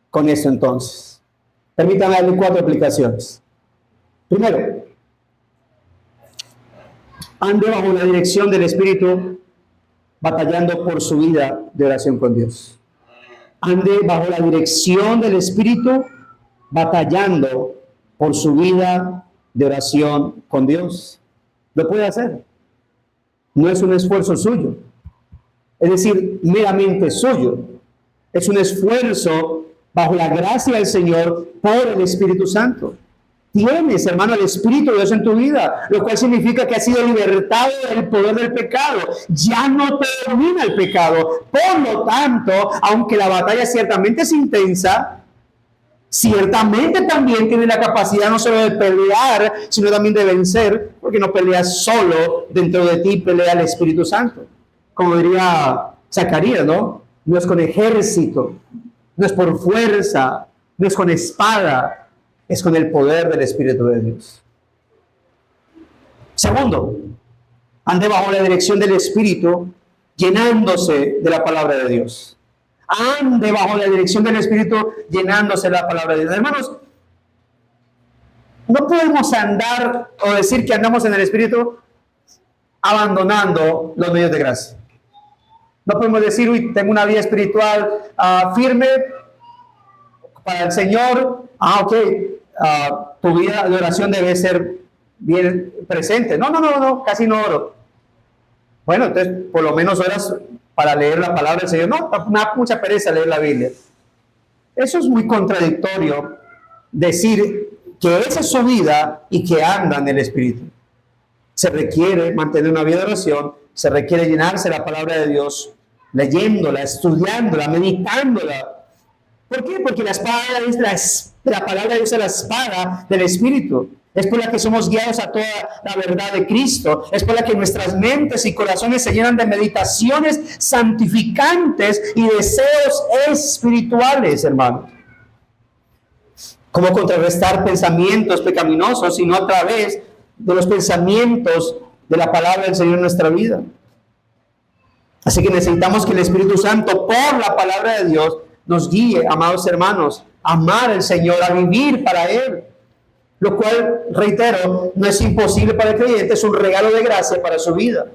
con esto entonces? Permítanme darle 4 aplicaciones. Primero, ande bajo la dirección del Espíritu, batallando por su vida de oración con Dios. Ande bajo la dirección del Espíritu, batallando por su vida de oración con Dios. Lo puede hacer. No es un esfuerzo suyo. Es decir, meramente suyo. Es un esfuerzo bajo la gracia del Señor por el Espíritu Santo. Tienes, hermano, el Espíritu de Dios en tu vida, lo cual significa que has sido libertado del poder del pecado. Ya no te domina el pecado. Por lo tanto, aunque la batalla ciertamente es intensa, ciertamente también tiene la capacidad no solo de pelear, sino también de vencer, porque no peleas solo, dentro de ti pelea el Espíritu Santo. Como diría Zacarías, ¿no? No es con ejército, no es por fuerza, no es con espada, es con el poder del Espíritu de Dios. Segundo, ande bajo la dirección del Espíritu, llenándose de la palabra de Dios. Ande bajo la dirección del Espíritu, llenándose de la palabra de Dios. Hermanos, no podemos andar o decir que andamos en el Espíritu abandonando los medios de gracia. No podemos decir, uy, tengo una vida espiritual firme para el Señor. Ok, tu vida de oración debe ser bien presente. No, casi no oro. Bueno, entonces por lo menos oras para leer la palabra del Señor. No, me da mucha pereza leer la Biblia. Eso es muy contradictorio, decir que esa es su vida y que anda en el Espíritu. Se requiere mantener una vida de oración, se requiere llenarse la palabra de Dios, leyéndola, estudiándola, meditándola. ¿Por qué? Porque la palabra de Dios es la espada del Espíritu. Es por la que somos guiados a toda la verdad de Cristo. Es por la que nuestras mentes y corazones se llenan de meditaciones santificantes y deseos espirituales, hermanos. ¿Cómo contrarrestar pensamientos pecaminosos, sino a través de los pensamientos de la palabra del Señor en nuestra vida? Así que necesitamos que el Espíritu Santo, por la palabra de Dios, nos guíe, amados hermanos, a amar al Señor, a vivir para Él. Lo cual, reitero, no es imposible para el creyente, es un regalo de gracia para su vida.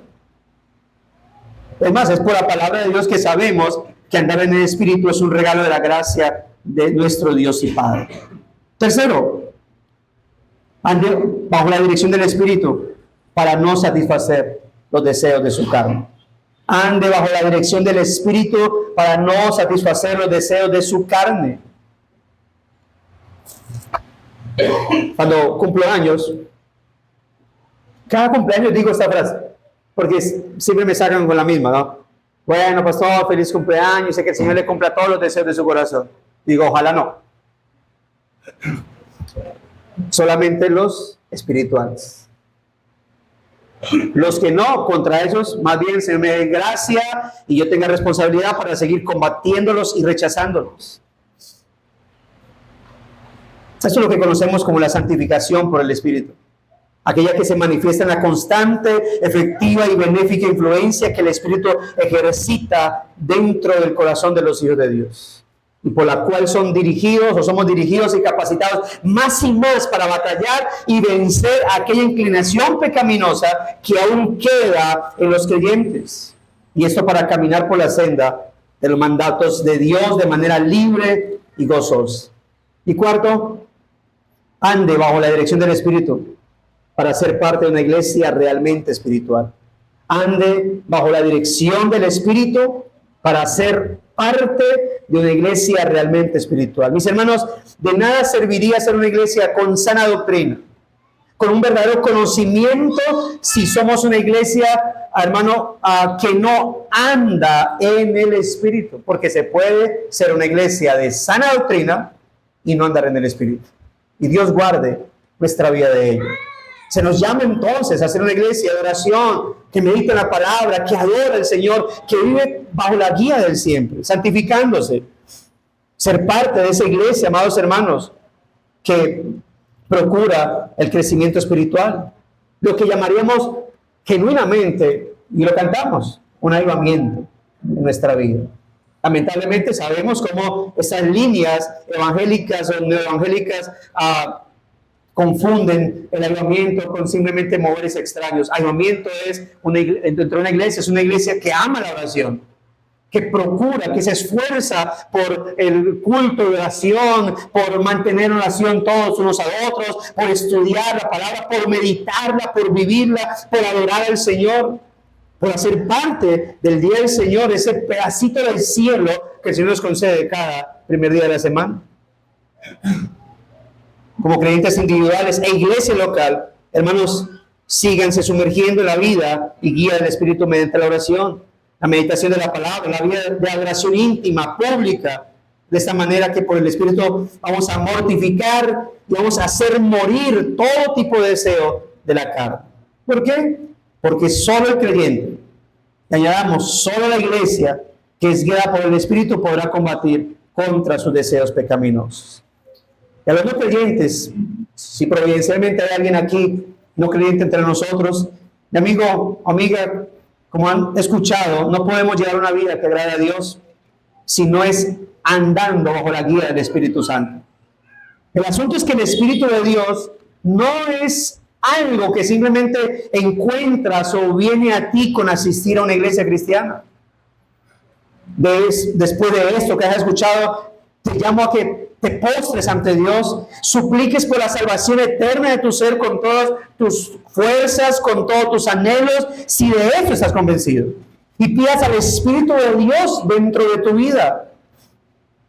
Es más, es por la palabra de Dios que sabemos que andar en el Espíritu es un regalo de la gracia de nuestro Dios y Padre. Tercero, ande bajo la dirección del Espíritu para no satisfacer los deseos de su carne. Ande bajo la dirección del Espíritu para no satisfacer los deseos de su carne. Cuando cumplo años, cada cumpleaños digo esta frase, porque siempre me sacan con la misma, ¿no? Bueno, pastor, feliz cumpleaños, sé que el Señor le cumpla todos los deseos de su corazón. Digo, ojalá no. Solamente los espirituales. Los que no, contra esos, más bien se me dé gracia y yo tenga responsabilidad para seguir combatiéndolos y rechazándolos. Eso es lo que conocemos como la santificación por el Espíritu. Aquella que se manifiesta en la constante, efectiva y benéfica influencia que el Espíritu ejercita dentro del corazón de los hijos de Dios. Y por la cual son dirigidos o somos dirigidos y capacitados más y más para batallar y vencer aquella inclinación pecaminosa que aún queda en los creyentes. Y esto para caminar por la senda de los mandatos de Dios de manera libre y gozosa. Y cuarto, ande bajo la dirección del Espíritu para ser parte de una iglesia realmente espiritual. Ande bajo la dirección del Espíritu para ser parte de una iglesia realmente espiritual. Mis hermanos, de nada serviría ser una iglesia con sana doctrina, con un verdadero conocimiento, si somos una iglesia, hermano, que no anda en el Espíritu, porque se puede ser una iglesia de sana doctrina y no andar en el Espíritu. Y Dios guarde nuestra vida de ello. Se nos llama entonces a ser una iglesia de oración, que medita la palabra, que adora al Señor, que vive bajo la guía del siempre, santificándose. Ser parte de esa iglesia, amados hermanos, que procura el crecimiento espiritual. Lo que llamaríamos genuinamente, y lo cantamos, un avivamiento en nuestra vida. Lamentablemente sabemos cómo esas líneas evangélicas o neoevangélicas confunden el avivamiento con simplemente moveres extraños. Avivamiento es dentro de una iglesia, es una iglesia que ama la oración, que procura, que se esfuerza por el culto de oración, por mantener oración todos unos a otros, por estudiar la palabra, por meditarla, por vivirla, por adorar al Señor, por hacer parte del día del Señor, ese pedacito del cielo que el Señor nos concede cada primer día de la semana. Como creyentes individuales e iglesia local, hermanos, síganse sumergiendo en la vida y guía del Espíritu mediante la oración, la meditación de la palabra, la vida de adoración íntima, pública, de esta manera que por el Espíritu vamos a mortificar y vamos a hacer morir todo tipo de deseo de la carne. ¿Por qué? Porque solo el creyente, y añadamos, solo la iglesia que es guiada por el Espíritu podrá combatir contra sus deseos pecaminosos. Y a los no creyentes, si providencialmente hay alguien aquí no creyente entre nosotros, mi amigo, amiga, como han escuchado, no podemos llevar una vida que agrade a Dios si no es andando bajo la guía del Espíritu Santo. El asunto es que el Espíritu de Dios no es algo que simplemente encuentras o viene a ti con asistir a una iglesia cristiana. Después de esto que has escuchado, te llamo a que te postres ante Dios, supliques por la salvación eterna de tu ser con todas tus fuerzas, con todos tus anhelos, si de eso estás convencido. Y pidas al Espíritu de Dios dentro de tu vida,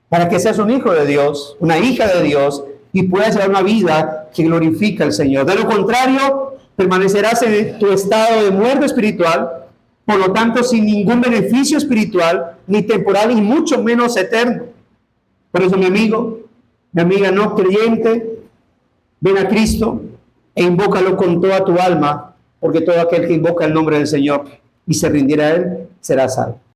para que seas un hijo de Dios, una hija de Dios, y puedas llevar una vida que glorifica al Señor. De lo contrario, permanecerás en tu estado de muerte espiritual, por lo tanto, sin ningún beneficio espiritual, ni temporal, y mucho menos eterno. Por eso, mi amigo, mi amiga no creyente, ven a Cristo e invócalo con toda tu alma, porque todo aquel que invoca el nombre del Señor y se rindiera a Él, será salvo.